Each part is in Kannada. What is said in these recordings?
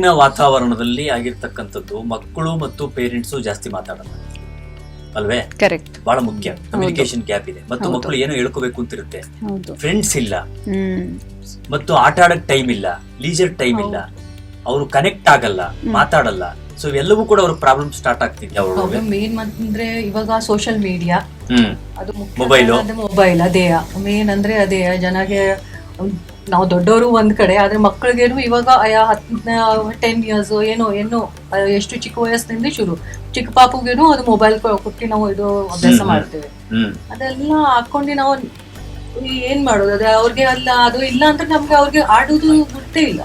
ಈಗಿನ ವಾತಾವರಣದಲ್ಲಿ ಆಗಿರ್ತಕ್ಕಂಥದ್ದು ಮಕ್ಕಳು ಮತ್ತು ಪೇರೆಂಟ್ಸು ಜಾಸ್ತಿ ಮಾತಾಡಲ್ಲ ಅಲ್ವೇ? ಕರೆಕ್ಟ್. ಬಹಳ ಮುಖ್ಯ. ಕಮ್ಯುನಿಕೇಶನ್ ಗ್ಯಾಪ್ ಇದೆ ಮತ್ತು ಮಕ್ಕಳು ಏನೋ ಹೇಳ್ಕೋಬೇಕು ಅಂತಿರುತ್ತೆ, ಫ್ರೆಂಡ್ಸ್ ಇಲ್ಲ ಮತ್ತು ಆಟ ಆಡಕ್ ಟೈಮ್ ಇಲ್ಲ, ಲೀಜರ್ ಟೈಮ್ ಇಲ್ಲ, ಅವರು ಕನೆಕ್ಟ್ ಆಗಲ್ಲ, ಮಾತಾಡಲ್ಲ. ಸೊ ಇವೆಲ್ಲವೂ ಕೂಡ ಅವ್ರ ಪ್ರಾಬ್ಲಮ್ ಸ್ಟಾರ್ಟ್ ಆಗ್ತಿದೆ. ಅವರು ಮೇನ್ ಅಂದ್ರೆ ಇವಾಗ ಸೋಷಿಯಲ್ ಮೀಡಿಯಾ, ಅದು ಮೊಬೈಲ್ ಅದೇ ಮೇನ್ ಅಂದ್ರೆ ಅದೇ ಜನಗೆ. ನಾವು ದೊಡ್ಡವರು ಒಂದ್ ಕಡೆ, ಆದ್ರೆ ಮಕ್ಕಳಿಗೇನು ಇವಾಗ 10 years ಏನೋ ಎಷ್ಟು ಚಿಕ್ಕ ವಯಸ್ಸಿನಿಂದ ಚಿಕ್ಕ ಪಾಪುಗೇನು ಅದು ಮೊಬೈಲ್ ಕೊಟ್ಟು ನಾವು ಇದು ಅಭ್ಯಾಸ ಮಾಡ್ತೇವೆ. ಅದೆಲ್ಲ ಹಾಕೊಂಡು ನಾವು ಏನ್ ಮಾಡೋದು? ಅದೇ ಅವ್ರಿಗೆ ಅಲ್ಲ ಅದು ಇಲ್ಲ ಅಂತ ನಮ್ಗೆ ಅವ್ರಿಗೆ ಆಡುದು ಗೊತ್ತೇ ಇಲ್ಲ.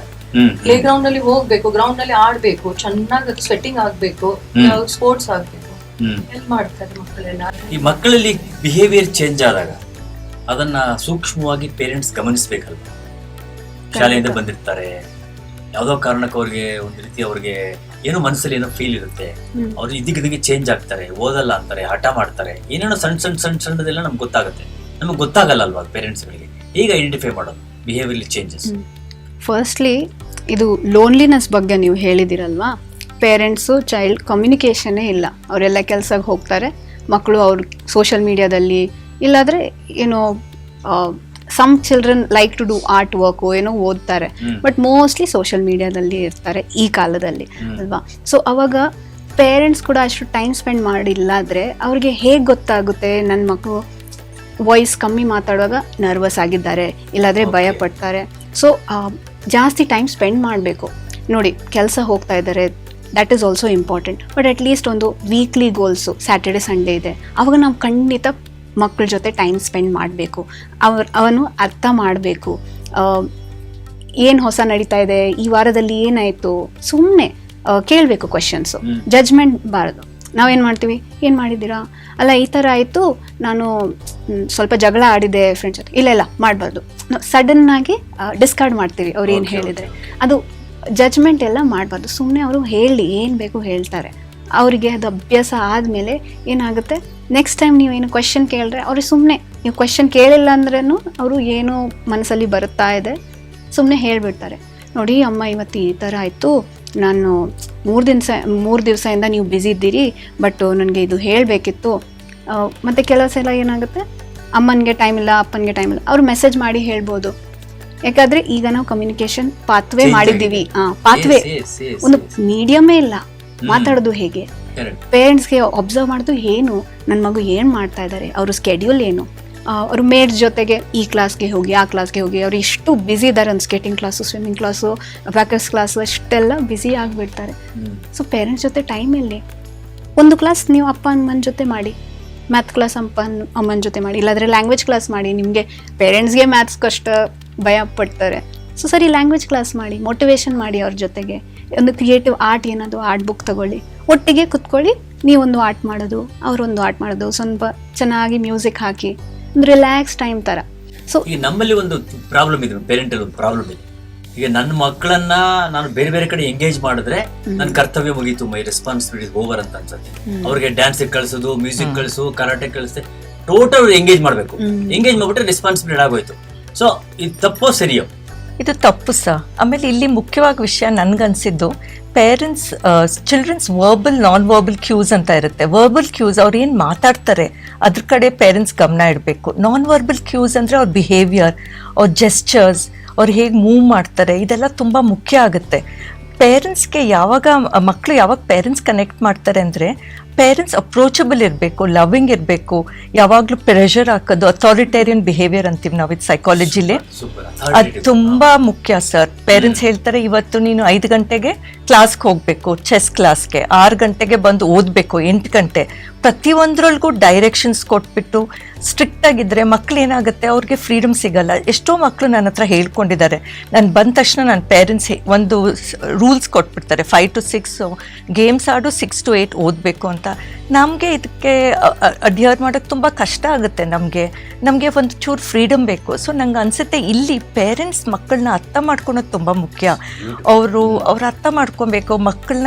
ಪ್ಲೇ ಗ್ರೌಂಡ್ ಅಲ್ಲಿ ಹೋಗ್ಬೇಕು, ಗ್ರೌಂಡ್ ಅಲ್ಲಿ ಆಡ್ಬೇಕು, ಚೆನ್ನಾಗಿ ಸ್ವೆಟ್ಟಿಂಗ್ ಆಗ್ಬೇಕು, ಸ್ಪೋರ್ಟ್ಸ್ ಆಗ್ಬೇಕು. ಏನ್ ಮಾಡ್ತಾರೆ ಮಕ್ಕಳೆಲ್ಲ? ಈ ಮಕ್ಕಳಲ್ಲಿ ಬಿಹೇವಿಯರ್ ಚೇಂಜ್ ಆದಾಗ ಅದನ್ನ ಸೂಕ್ಷ್ಮವಾಗಿ ಪೇರೆಂಟ್ಸ್ ಗಮನಿಸ್ಬೇಕಲ್ವ? ಶಾಲೆಯಿಂದ ಬಂದಿರ್ತಾರೆ, ಯಾವ್ದೋ ಕಾರಣಕ್ಕೆ ಅವ್ರಿಗೆ ಒಂದು ರೀತಿ ಅವ್ರಿಗೆ ಏನೋ ಮನಸ್ಸಲ್ಲಿ ಏನೋ ಫೀಲ್ ಇರುತ್ತೆ, ಅವ್ರು ಇದಕ್ಕೆ ಚೇಂಜ್ ಆಗ್ತಾರೆ, ಓದಲ್ಲ ಅಂತಾರೆ, ಹಠ ಮಾಡ್ತಾರೆ, ಏನೇನೋ ಸಣ್ಣದೆಲ್ಲ ನಮ್ಗೆ ಗೊತ್ತಾಗುತ್ತೆ. ನಮ್ಗೆ ಗೊತ್ತಾಗಲ್ಲ ಅಲ್ವಾ ಪೇರೆಂಟ್ಸ್ಗಳಿಗೆ? ಹೇಗೆ ಐಡೆಂಟಿಫೈ ಮಾಡೋದು ಬಿಹೇವಿಯರ್ ಚೇಂಜಸ್? ಫಸ್ಟ್ಲಿ ಇದು ಲೋನ್ಲಿನೆಸ್ ಬಗ್ಗೆ ನೀವು ಹೇಳಿದಿರಲ್ವಾ, ಪೇರೆಂಟ್ಸು ಚೈಲ್ಡ್ ಕಮ್ಯುನಿಕೇಷನ್ನೇ ಇಲ್ಲ. ಅವರೆಲ್ಲ ಕೆಲ್ಸಕ್ಕೆ ಹೋಗ್ತಾರೆ, ಮಕ್ಕಳು ಅವ್ರ ಸೋಷಿಯಲ್ ಮೀಡಿಯಾದಲ್ಲಿ ಇಲ್ಲಾದರೆ ಏನೋ some children like to do art work ಏನೋ ಓದ್ತಾರೆ, ಬಟ್ ಮೋಸ್ಟ್ಲಿ ಸೋಷಿಯಲ್ ಮೀಡಿಯಾದಲ್ಲಿ ಇರ್ತಾರೆ ಈ ಕಾಲದಲ್ಲಿ ಅಲ್ವಾ. ಸೊ ಅವಾಗ ಪೇರೆಂಟ್ಸ್ ಕೂಡ ಅಷ್ಟು ಟೈಮ್ ಸ್ಪೆಂಡ್ ಮಾಡಿಲ್ಲಾದರೆ ಅವ್ರಿಗೆ ಹೇಗೆ ಗೊತ್ತಾಗುತ್ತೆ ನನ್ನ ಮಕ್ಕಳು ವಾಯ್ಸ್ ಕಮ್ಮಿ ಮಾತಾಡುವಾಗ ನರ್ವಸ್ ಆಗಿದ್ದಾರೆ, ಇಲ್ಲಾದರೆ ಭಯ ಪಡ್ತಾರೆ. ಸೊ ಜಾಸ್ತಿ ಟೈಮ್ ಸ್ಪೆಂಡ್ ಮಾಡಬೇಕು. ನೋಡಿ, ಕೆಲಸ ಹೋಗ್ತಾ ಇದ್ದಾರೆ, that is also important, but at least ಒಂದು ವೀಕ್ಲಿ ಗೋಲ್ಸು ಸ್ಯಾಟರ್ಡೆ ಸಂಡೇ ಇದೆ, ಅವಾಗ ನಾವು ಖಂಡಿತ ಮಕ್ಕಳ ಜೊತೆ ಟೈಮ್ ಸ್ಪೆಂಡ್ ಮಾಡಬೇಕು. ಅವನು ಅರ್ಥ ಮಾಡಬೇಕು, ಏನು ಹೊಸ ನಡೀತಾ ಇದೆ, ಈ ವಾರದಲ್ಲಿ ಏನಾಯಿತು, ಸುಮ್ಮನೆ ಕೇಳಬೇಕು ಕ್ವೆಶನ್ಸು, ಜಜ್ಮೆಂಟ್ ಬಾರದು. ನಾವೇನು ಮಾಡ್ತೀವಿ, ಏನು ಮಾಡಿದ್ದೀರಾ, ಅಲ್ಲ ಈ ಥರ ಆಯಿತು, ನಾನು ಸ್ವಲ್ಪ ಜಗಳ ಆಡಿದೆ ಫ್ರೆಂಡ್ಸ್ ಜೊತೆ, ಇಲ್ಲ ಮಾಡಬಾರ್ದು. ಸಡನ್ನಾಗಿ ಡಿಸ್ಕಾರ್ಡ್ ಮಾಡ್ತೀವಿ ಅವ್ರು ಏನು ಹೇಳಿದರೆ. ಅದು ಜಜ್ಮೆಂಟ್ ಎಲ್ಲ ಮಾಡಬಾರ್ದು. ಸುಮ್ಮನೆ ಅವರು ಹೇಳಿ ಏನು ಬೇಕು ಹೇಳ್ತಾರೆ. ಅವರಿಗೆ ಅದು ಅಭ್ಯಾಸ ಆದಮೇಲೆ ಏನಾಗುತ್ತೆ, ನೆಕ್ಸ್ಟ್ ಟೈಮ್ ನೀವೇನು ಕ್ವೆಶನ್ ಕೇಳಿದ್ರೆ ಅವ್ರಿಗೆ ಸುಮ್ಮನೆ, ನೀವು ಕ್ವೆಶನ್ ಕೇಳಿಲ್ಲ ಅಂದ್ರೂ ಅವರು ಏನೋ ಮನಸ್ಸಲ್ಲಿ ಬರುತ್ತಾ ಇದೆ, ಸುಮ್ಮನೆ ಹೇಳಿಬಿಡ್ತಾರೆ. ನೋಡಿ ಅಮ್ಮ ಇವತ್ತು ಈ ಥರ ಆಯಿತು, ನಾನು 3 ದಿವಸದಿಂದ ನೀವು ಬ್ಯುಸಿ ಇದ್ದೀರಿ, ಬಟ್ ನನಗೆ ಇದು ಹೇಳಬೇಕಿತ್ತು. ಮತ್ತು ಕೆಲವು ಸಲ ಏನಾಗುತ್ತೆ, ಅಮ್ಮನಿಗೆ ಟೈಮ್ ಇಲ್ಲ, ಅಪ್ಪನಿಗೆ ಟೈಮ್ ಇಲ್ಲ, ಅವ್ರು ಮೆಸೇಜ್ ಮಾಡಿ ಹೇಳ್ಬೋದು. ಯಾಕಂದರೆ ಈಗ ನಾವು ಕಮ್ಯುನಿಕೇಷನ್ ಪಾತ್ವೇ ಮಾಡಿದ್ದೀವಿ. ಪಾತ್ವೇ ಒಂದು ಮೀಡಿಯಮೇ ಇಲ್ಲ. ಮಾತಾಡೋದು ಹೇಗೆ, ಪೇರೆಂಟ್ಸ್ಗೆ ಅಬ್ಸರ್ವ್ ಮಾಡೋದು, ಏನು ನನ್ನ ಮಗು ಏನು ಮಾಡ್ತಾ ಇದ್ದಾರೆ, ಅವ್ರ ಸ್ಕೆಡ್ಯೂಲ್ ಏನು, ಅವರು ಮೇಡ್ಸ್ ಜೊತೆಗೆ ಈ ಕ್ಲಾಸ್ಗೆ ಹೋಗಿ ಆ ಕ್ಲಾಸ್ಗೆ ಹೋಗಿ, ಅವ್ರು ಎಷ್ಟು ಬ್ಯುಸಿ ಇದ್ದಾರೆ, ಒಂದು ಸ್ಕೇಟಿಂಗ್ ಕ್ಲಾಸು, ಸ್ವಿಮ್ಮಿಂಗ್ ಕ್ಲಾಸು, ವ್ಯಾಕರ್ಸ್ ಕ್ಲಾಸು, ಅಷ್ಟೆಲ್ಲ ಬ್ಯುಸಿ ಆಗಿಬಿಡ್ತಾರೆ. ಸೊ ಪೇರೆಂಟ್ಸ್ ಜೊತೆ ಟೈಮ್ ಎಲ್ಲಿ? ಒಂದು ಕ್ಲಾಸ್ ನೀವು ಅಪ್ಪ ಅಮ್ಮನ ಜೊತೆ ಮಾಡಿ, ಮ್ಯಾಥ್ ಕ್ಲಾಸ್ ಅಮ್ಮನ ಜೊತೆ ಮಾಡಿ, ಇಲ್ಲಾಂದರೆ ಲ್ಯಾಂಗ್ವೇಜ್ ಕ್ಲಾಸ್ ಮಾಡಿ. ನಿಮಗೆ ಪೇರೆಂಟ್ಸ್ಗೆ ಮ್ಯಾಥ್ಸ್ ಕಷ್ಟ, ಭಯ ಪಡ್ತಾರೆ. ಸೊ ಸರಿ, ಲ್ಯಾಂಗ್ವೇಜ್ ಕ್ಲಾಸ್ ಮಾಡಿ, ಮೋಟಿವೇಶನ್ ಮಾಡಿ ಅವ್ರ ಜೊತೆಗೆ. ಒಂದು ಕ್ರಿಯೇಟಿವ್ ಆರ್ಟ್ ಏನಾದರೂ ಆರ್ಟ್ ಬುಕ್ ತಗೊಳ್ಳಿ, ಒಟ್ಟಿಗೆ ಕುತ್ಕೊಳ್ಳಿ, ನೀವೊಂದು ಆರ್ಟ್ ಮಾಡೋದು, ಅವರೊಂದು ಆರ್ಟ್ ಮಾಡೋದು, ಸ್ವಲ್ಪ ಚೆನ್ನಾಗಿ ಮ್ಯೂಸಿಕ್ ಹಾಕಿ, ಒಂದು ರಿಲ್ಯಾಕ್ಸ್ ಟೈಮ್ ಥರ. ಸೊ ಈಗ ನಮ್ಮಲ್ಲಿ ಒಂದು ಪ್ರಾಬ್ಲಮ್ ಇದೆ, ಪೇರೆಂಟಲ್ ಒಂದು ಪ್ರಾಬ್ಲಮ್ ಇದೆ. ಈಗ ನನ್ನ ಮಕ್ಕಳನ್ನ ನಾನು ಬೇರೆ ಬೇರೆ ಕಡೆ ಎಂಗೇಜ್ ಮಾಡಿದ್ರೆ ನನ್ನ ಕರ್ತವ್ಯ ಮುಗೀತು, ಮೈ ರೆಸ್ಪಾನ್ಸಿಬಿಲಿಟಿ ಓವರ್ ಅಂತ ಅನ್ಸುತ್ತೆ. ಅವ್ರಿಗೆ ಡ್ಯಾನ್ಸ್ ಕಳಿಸೋದು, ಮ್ಯೂಸಿಕ್ ಕಳಿಸು, ಕರಾಟೆ ಕಳಿಸ್ತೆ, ಟೋಟಲ್ ಎಂಗೇಜ್ ಮಾಡಬೇಕು. ಎಂಗೇಜ್ ಮಾಡ್ಬಿಟ್ರೆ ರೆಸ್ಪಾನ್ಸಿಬಿಲಿಟಿ ಆಗೋಯ್ತು. ಸೊ ಇದು ತಪ್ಪೋ ಸರಿಯೋ? ಇದು ತಪ್ಪು ಸರ್. ಆಮೇಲೆ ಇಲ್ಲಿ ಮುಖ್ಯವಾಗಿ ವಿಷಯ ನನ್ಗನ್ಸಿದ್ದು, parents childrens verbal non verbal cues ಅಂತ ಇರುತ್ತೆ. ವರ್ಬಲ್ ಕ್ಯೂಸ್ ಅವ್ರು ಏನು ಮಾತಾಡ್ತಾರೆ ಅದ್ರ ಕಡೆ ಪೇರೆಂಟ್ಸ್ ಗಮನ ಇಡಬೇಕು. ನಾನ್ ವರ್ಬಲ್ ಕ್ಯೂಸ್ ಅಂದರೆ ಅವ್ರ ಬಿಹೇವಿಯರ್, ಅವ್ರ ಜೆಸ್ಚರ್ಸ್, ಅವ್ರು ಹೇಗೆ ಮೂವ್ ಮಾಡ್ತಾರೆ, ಇದೆಲ್ಲ ತುಂಬ ಮುಖ್ಯ ಆಗುತ್ತೆ. ಪೇರೆಂಟ್ಸ್ಗೆ ಮಕ್ಕಳು ಯಾವಾಗ ಪೇರೆಂಟ್ಸ್ ಕನೆಕ್ಟ್ ಮಾಡ್ತಾರೆ ಅಂದರೆ, ಪೇರೆಂಟ್ಸ್ ಅಪ್ರೋಚಬಲ್ ಇರಬೇಕು, ಲವಿಂಗ್ ಇರಬೇಕು, ಯಾವಾಗಲೂ ಪ್ರೆಷರ್ ಹಾಕೋದು, ಅಥಾರಿಟೇರಿಯನ್ ಬಿಹೇವಿಯರ್ ಅಂತೀವಿ ನಾವು ಇದು ಸೈಕಾಲಜಿಲಿ, ಅದು ತುಂಬ ಮುಖ್ಯ ಸರ್. ಪೇರೆಂಟ್ಸ್ ಹೇಳ್ತಾರೆ ಇವತ್ತು ನೀನು 5 ಗಂಟೆಗೆ ಕ್ಲಾಸ್ಗೆ ಹೋಗಬೇಕು, ಚೆಸ್ ಕ್ಲಾಸ್ಗೆ, 6 ಗಂಟೆಗೆ ಬಂದು ಓದಬೇಕು, 8 ಗಂಟೆ, ಪ್ರತಿಯೊಂದರೊಳಗೂ ಡೈರೆಕ್ಷನ್ಸ್ ಕೊಟ್ಬಿಟ್ಟು ಸ್ಟ್ರಿಕ್ಟ್ ಆಗಿದ್ರೆ ಮಕ್ಳು ಏನಾಗುತ್ತೆ, ಅವ್ರಿಗೆ ಫ್ರೀಡಮ್ ಸಿಗಲ್ಲ. ಎಷ್ಟೋ ಮಕ್ಕಳು ನನ್ನ ಹತ್ರ ಹೇಳ್ಕೊಂಡಿದ್ದಾರೆ, ನಾನು ಬಂದ ತಕ್ಷಣ ನನ್ನ ಪೇರೆಂಟ್ಸ್ ಒಂದು ರೂಲ್ಸ್ ಕೊಟ್ಬಿಡ್ತಾರೆ, 5 to 6 ಗೇಮ್ಸ್ ಆಡು, 6 to 8 ಓದಬೇಕು ಅಂತ. ನಮಗೆ ಇದಕ್ಕೆ ಅಡ್ಯರ್ ಮಾಡೋಕ್ಕೆ ತುಂಬ ಕಷ್ಟ ಆಗುತ್ತೆ. ನಮಗೆ ಒಂದು ಚೂರು ಫ್ರೀಡಮ್ ಬೇಕು. ಸೊ ನಂಗೆ ಅನಿಸುತ್ತೆ ಇಲ್ಲಿ ಪೇರೆಂಟ್ಸ್ ಮಕ್ಕಳನ್ನ ಅರ್ಥ ಮಾಡ್ಕೊಳೋದು ತುಂಬ ಮುಖ್ಯ. ಅವ್ರು ಅರ್ಥ ಮಾಡ್ಕೊಬೇಕು,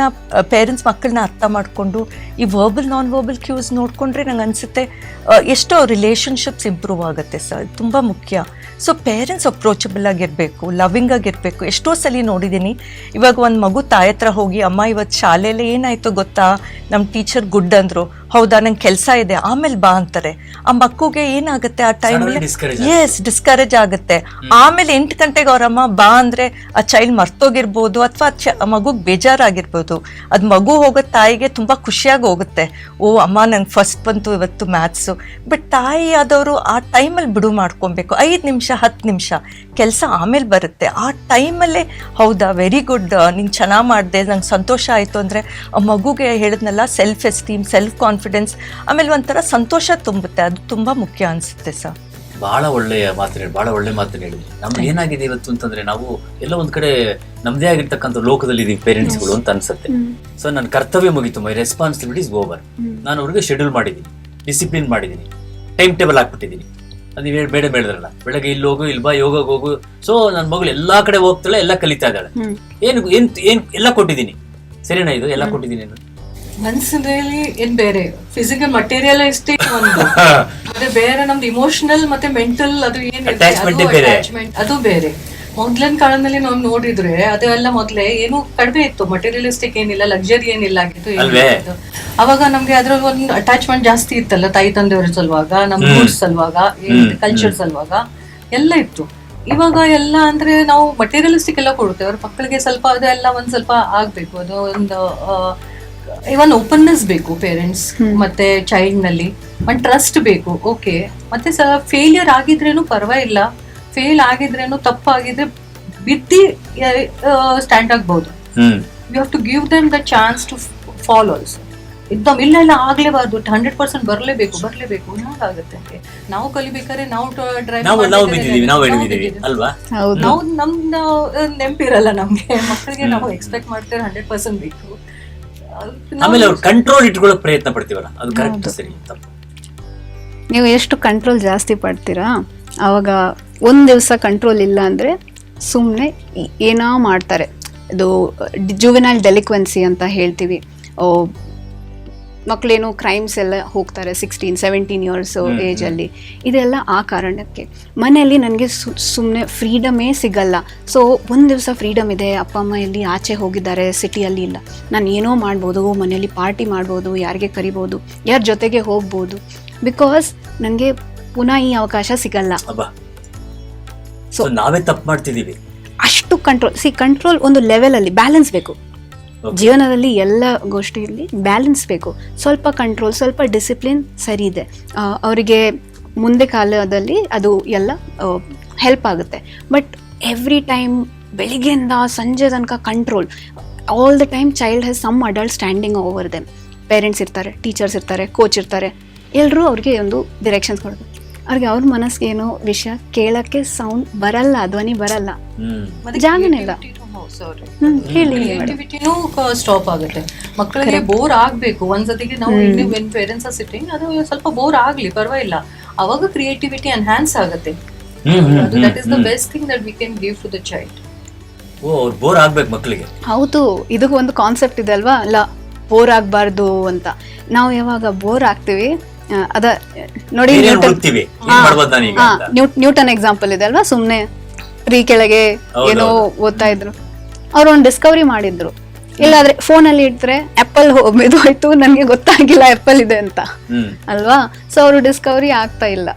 ಪೇರೆಂಟ್ಸ್ ಮಕ್ಕಳನ್ನ ಅರ್ಥ ಮಾಡಿಕೊಂಡು ಈ ವರ್ಬಲ್ ನಾನ್ ವರ್ಬಲ್ ಕ್ಯೂಸ್ ನೋಡಿಕೊಂಡ್ರೆ ನಂಗೆ ಅನಿಸುತ್ತೆ ಎಷ್ಟೋ ರಿಲೇಷನ್ಶಿಪ್ಸ್ ಇಂಪ್ರೂವ್ ಆಗುತ್ತೆ ಸರ್, ತುಂಬ ಮುಖ್ಯ. ಸೊ ಪೇರೆಂಟ್ಸ್ ಅಪ್ರೋಚಬಲ್ ಆಗಿರಬೇಕು, ಲವಿಂಗ್ ಆಗಿರಬೇಕು. ಎಷ್ಟೋ ಸಲ ನೋಡಿದ್ದೀನಿ, ಇವಾಗ ಒಂದು ಮಗು ತಾಯಿ ಹತ್ರ ಹೋಗಿ ಅಮ್ಮ ಇವತ್ತು ಶಾಲೆಯಲ್ಲಿ ಏನಾಯಿತು ಗೊತ್ತಾ, ನಮ್ಮ ಟೀಚರ್ ಗುಡ್ ಅಂದರು, ಹೌದಾ ನಂಗೆ ಕೆಲಸ ಇದೆ ಆಮೇಲೆ ಬಾ ಅಂತಾರೆ. ಆ ಮಕ್ಕಳಿಗೆ ಏನಾಗುತ್ತೆ ಆ ಟೈಮಲ್ಲಿ ಡಿಸ್ಕರೇಜ್ ಆಗುತ್ತೆ. ಆಮೇಲೆ 8 ಗಂಟೆಗೆ ಅವರಮ್ಮ ಬಾ ಅಂದರೆ ಆ ಚೈಲ್ಡ್ ಮರ್ತೋಗಿರ್ಬೋದು ಅಥವಾ ಮಗುಗೆ ಬೇಜಾರಾಗಿರ್ಬೋದು. ಅದು ಮಗು ಹೋಗೋ ತಾಯಿಗೆ ತುಂಬ ಖುಷಿಯಾಗಿ ಹೋಗುತ್ತೆ, ಓ ಅಮ್ಮ ನಂಗೆ ಫಸ್ಟ್ ಬಂತು ಇವತ್ತು ಮ್ಯಾಥ್ಸು. ಬಟ್ ತಾಯಿ ಆದವರು ಆ ಟೈಮಲ್ಲಿ ಬಿಡು ಮಾಡ್ಕೊಬೇಕು, 5 ನಿಮಿಷ 10 ನಿಮಿಷ ಕೆಲಸ ಆಮೇಲೆ ಬರುತ್ತೆ. ಆ ಟೈಮಲ್ಲೇ ಹೌದಾ ವೆರಿ ಗುಡ್ ನೀನು ಚೆನ್ನಾಗಿ ಮಾಡಿದೆ ನಂಗೆ ಸಂತೋಷ ಆಯಿತು ಅಂದರೆ ಆ ಮಗುಗೆ ಹೇಳಿದ್ನಲ್ಲ ಸೆಲ್ಫ್ ಎಸ್ಟೀಮ್, ಸೆಲ್ಫ್ ಕಾನ್ಫಿಡೆನ್ಸ್, ಆಮೇಲೆ ಒಂಥರ ಸಂತೋಷ ತುಂಬುತ್ತೆ. ಅದು ತುಂಬ ಮುಖ್ಯ ಅನಿಸುತ್ತೆ ಸರ್. ಬಹಳ ಒಳ್ಳೆ ಮಾತನ್ನು ಹೇಳಿದ್ವಿ. ನಮ್ಗೆ ಏನಾಗಿದೆ ಇವತ್ತು ಅಂತಂದ್ರೆ, ನಾವು ಎಲ್ಲ ಒಂದ್ ಕಡೆ ನಮ್ದೇ ಆಗಿರ್ತಕ್ಕಂಥ ಲೋಕದಲ್ಲಿ ಇದೀವಿ ಪೇರೆಂಟ್ಸ್ಗಳು ಅಂತ ಅನ್ಸುತ್ತೆ. ಸೊ ನನ್ನ ಕರ್ತವ್ಯ ಮುಗಿತು, ಮೈ ರೆಸ್ಪಾನ್ಸಿಬಿಲಿಟೀಸ್ ಓವರ್. ನಾನು ಅವ್ರಿಗೆ ಶೆಡ್ಯೂಲ್ ಮಾಡಿದ್ದೀನಿ, ಡಿಸಿಪ್ಲಿನ್ ಮಾಡಿದ್ದೀನಿ, ಟೈಮ್ ಟೇಬಲ್ ಹಾಕ್ಬಿಟ್ಟಿದ್ದೀನಿ. ಅದು ನೀವು ಬೇಡ ಬೇಡದ್ರಲ್ಲ, ಬೆಳಗ್ಗೆ ಇಲ್ಲಿ ಹೋಗು, ಇಲ್ಲಿ ಬಾ, ಯೋಗಕ್ಕೆ ಹೋಗು. ಸೊ ನನ್ನ ಮಗಳು ಎಲ್ಲಾ ಕಡೆ ಹೋಗ್ತಾಳೆ, ಎಲ್ಲ ಕಲಿತಾ ಇದ್ದಾಳೆ. ಏನ್ ಎಲ್ಲ ಕೊಟ್ಟಿದ್ದೀನಿ, ಸರಿನಾ? ಇದು ಎಲ್ಲ ಕೊಟ್ಟಿದ್ದೀನಿ. ಮನಸ್ಸಿನಲ್ಲಿ ಏನ್ ಬೇರೆ, ಫಿಸಿಕಲ್ ಮಟೀರಿಯಲಿಸ್ಟಿಕ್ ಒಂದು, ಅದೇ ಬೇರೆ ನಮ್ದು ಇಮೋಷನಲ್ ಮತ್ತೆ ಮೆಂಟಲ್, ಅದು ಅಟ್ಯಾಚ್ಮೆಂಟ್ ಅದು ಬೇರೆ. ಮೊದ್ಲಿನ ಕಾಲದಲ್ಲಿ ನಾವು ನೋಡಿದ್ರೆ ಅದೆಲ್ಲ ಮೊದ್ಲೇ ಏನು ಕಡಿಮೆ ಇತ್ತು, ಮಟೀರಿಯಲಿಸ್ಟಿಕ್ ಏನಿಲ್ಲ, ಲಕ್ಸರಿ ಏನಿಲ್ಲ ಆಗಿತ್ತು. ಅವಾಗ ನಮ್ಗೆ ಅದ್ರಲ್ಲಿ ಒಂದು ಅಟ್ಯಾಚ್ಮೆಂಟ್ ಜಾಸ್ತಿ ಇತ್ತಲ್ಲ, ತಾಯಿ ತಂದೆಯವ್ರ ಸಲುವಾಗ, ನಮ್ ರೂಟ್ಸ್ ಸಲುವಾಗ, ಕಲ್ಚರ್ ಸಲುವಾಗ ಎಲ್ಲ ಇತ್ತು. ಇವಾಗ ಎಲ್ಲ ಅಂದ್ರೆ ನಾವು ಮಟೀರಿಯಲಿಸ್ಟಿಕ್ ಎಲ್ಲ ಕೊಡುತ್ತೇವೆ, ಅವ್ರ ಮಕ್ಕಳಿಗೆ ಸ್ವಲ್ಪ ಅದೆಲ್ಲ ಒಂದ್ ಸ್ವಲ್ಪ ಆಗ್ಬೇಕು. ಅದು ಒಂದು ಇವನ್ ಓಪನ್ನೆಸ್ ಬೇಕು ಪೇರೆಂಟ್ಸ್ ಮತ್ತೆ ಚೈಲ್ಡ್ ನಲ್ಲಿ, ಒಂದ್ ಟ್ರಸ್ಟ್ ಬೇಕು. ಓಕೆ, ಮತ್ತೆ ಫೇಲಿಯರ್ ಆಗಿದ್ರೇನು ಪರವಾಗಿಲ್ಲ, ಫೇಲ್ ಆಗಿದ್ರೇನು ತಪ್ಪಾಗಿದ್ರೆ ಬಿದ್ದಿ ಸ್ಟ್ಯಾಂಡ್ ಆಗ್ಬಹುದು. You have to give them the chance to fall also. ಇಲ್ಲ ಆಗ್ಲೇಬಾರ್ದು, 100% ಬರ್ಲೇಬೇಕು ಹಾಗಾಗುತ್ತೆ. ನಾವು ಕಲಿಬೇಕಾದ್ರೆ ನಾವು ಡ್ರೈವ್ ನಾವು ನಮ್ದು ನೆನಪಿರಲ್ಲ ನಮ್ಗೆ, ಮಕ್ಕಳಿಗೆ ನಾವು ಎಕ್ಸ್ಪೆಕ್ಟ್ ಮಾಡ್ತೇವೆ 100% ಬೇಕು. ಆಮೇಲೆ ಅವ್ರು ಕಂಟ್ರೋಲ್ ಇಟ್ಕೊಳ್ಳೋ ಪ್ರಯತ್ನ ಪಡ್ತೀವಲ್ಲ, ಅದು ಕರೆಕ್ಟ್ ಸರಿ. ನೀವು ಎಷ್ಟು ಕಂಟ್ರೋಲ್ ಜಾಸ್ತಿ ಪಡ್ತೀರಾ, ಅವಾಗ ಒಂದ್ ದಿವಸ ಕಂಟ್ರೋಲ್ ಇಲ್ಲ ಅಂದ್ರೆ ಸುಮ್ಮನೆ ಏನೋ ಮಾಡ್ತಾರೆ. ಇದು ಜುವೆನೈಲ್ ಡೆಲಿಕ್ವೆನ್ಸಿ ಅಂತ ಹೇಳ್ತೀವಿ. ಮಕ್ಕಳೇನು ಕ್ರೈಮ್ಸ್ ಎಲ್ಲ ಹೋಗ್ತಾರೆ 16-17 ಇಯರ್ಸ್ ಏಜಲ್ಲಿ. ಇದೆಲ್ಲ ಆ ಕಾರಣಕ್ಕೆ. ಮನೆಯಲ್ಲಿ ನನಗೆ ಸುಮ್ಮನೆ ಫ್ರೀಡಮೇ ಸಿಗಲ್ಲ. ಸೊ ಒಂದು ದಿವಸ ಫ್ರೀಡಮ್ ಇದೆ, ಅಪ್ಪ ಅಮ್ಮ ಎಲ್ಲಿ ಆಚೆ ಹೋಗಿದ್ದಾರೆ, ಸಿಟಿಯಲ್ಲಿ ಇಲ್ಲ, ನಾನು ಏನೋ ಮಾಡ್ಬೋದು, ಮನೆಯಲ್ಲಿ ಪಾರ್ಟಿ ಮಾಡ್ಬೋದು, ಯಾರಿಗೆ ಕರಿಬೋದು, ಯಾರ ಜೊತೆಗೆ ಹೋಗ್ಬೋದು. ಬಿಕಾಸ್ ನನಗೆ ಪುನಃ ಈ ಅವಕಾಶ ಸಿಗಲ್ಲ. ಸೊ ನಾವೇ ತಪ್ಪು ಮಾಡ್ತಿದ್ದೀವಿ. ಅಷ್ಟು ಕಂಟ್ರೋಲ್ ಒಂದು ಲೆವೆಲಲ್ಲಿ ಬ್ಯಾಲೆನ್ಸ್ ಬೇಕು. ಜೀವನದಲ್ಲಿ ಎಲ್ಲ ಗೋಷ್ಠಿಯಲ್ಲಿ ಬ್ಯಾಲೆನ್ಸ್ ಬೇಕು. ಸ್ವಲ್ಪ ಕಂಟ್ರೋಲ್, ಸ್ವಲ್ಪ ಡಿಸಿಪ್ಲಿನ್ ಸರಿ ಇದೆ, ಅವರಿಗೆ ಮುಂದೆ ಕಾಲದಲ್ಲಿ ಅದು ಎಲ್ಲ ಹೆಲ್ಪ್ ಆಗುತ್ತೆ. ಬಟ್ ಎವ್ರಿ ಟೈಮ್ ಬೆಳಿಗ್ಗೆಯಿಂದ ಸಂಜೆ ತನಕ control, all the time child has some adult standing over them. Parents ಇರ್ತಾರೆ, ಟೀಚರ್ಸ್ ಇರ್ತಾರೆ, ಕೋಚ್ ಇರ್ತಾರೆ, ಎಲ್ಲರೂ ಅವ್ರಿಗೆ ಒಂದು ಡಿರೆಕ್ಷನ್ಸ್ ಕೊಡಬೇಕು. ಅವ್ರಿಗೆ ಅವ್ರ ಮನಸ್ಸಿಗೆ ಏನೋ ವಿಷಯ ಕೇಳಕ್ಕೆ ಸೌಂಡ್ ಬರಲ್ಲ, ಧ್ವನಿ ಬರಲ್ಲ, ಜಾಗನೇ ಇಲ್ಲ. ಕ್ರಿಯೇಟಿವಿಟಿನೂ ಸ್ಟಾಪ್ ಆಗುತ್ತೆ. ಮಕ್ಕಳಿಗೆ ಬೋರ್ ಆಗ್ಬೇಕು ಒಂದ್ಸತಿಗೆ. ನಾವು ವೆನ್ ಪೇರೆಂಟ್ಸ್ ಆರ್ ಸಿಟ್ಟಿಂಗ್, ಅದು ಸ್ವಲ್ಪ ಬೋರ್ ಆಗ್ಲಿ ಪರವಾಗಿಲ್ಲ, ಅವಾಗ ಕ್ರಿಯೇಟಿವಿಟಿ ಎನ್ಹಾನ್ಸ್ ಆಗುತ್ತೆ. That is the best thing that we can give to the child. Bore ಆಗ್ಬೇಕು ಮಕ್ಕಳಿಗೆ. ಹೌದು, ಇದಕ್ಕೆ ಒಂದು ಕಾನ್ಸೆಪ್ಟ್ ಇದೆ ಅಲ್ವಾ, ಅಲ್ಲ ಬೋರ್ ಆಗ್ಬಾರ್ದು ಅಂತ. ನಾವು ಯಾವಾಗ ಬೋರ್ ಆಗ್ತೀವಿ, ಅದ ನೋಡಿ ನ್ಯೂಟನ್ ಎಕ್ಸಾಂಪಲ್ ಇದೆ ಅಲ್ವಾ, ಸುಮ್ನೆ ಟ್ರೀ ಕೆಳಗೆ ಏನೋ ಓದ್ತಾ ಇದ್ರು, ಅವ್ರು ಒಂದು ಡಿಸ್ಕವರಿ ಮಾಡಿದ್ರು. ಇಲ್ಲಾದ್ರೆ ಫೋನಲ್ಲಿ ಇಟ್ರೆ ಆಪಲ್ ಹೋಯ್ತು, ನನ್ಗೆ ಗೊತ್ತಾಗಿಲ್ಲ ಆಪಲ್ ಇದೆ ಅಂತ ಅಲ್ವಾ. ಸೊ ಅವರು ಡಿಸ್ಕವರಿ ಆಗ್ತಾ ಇಲ್ಲ.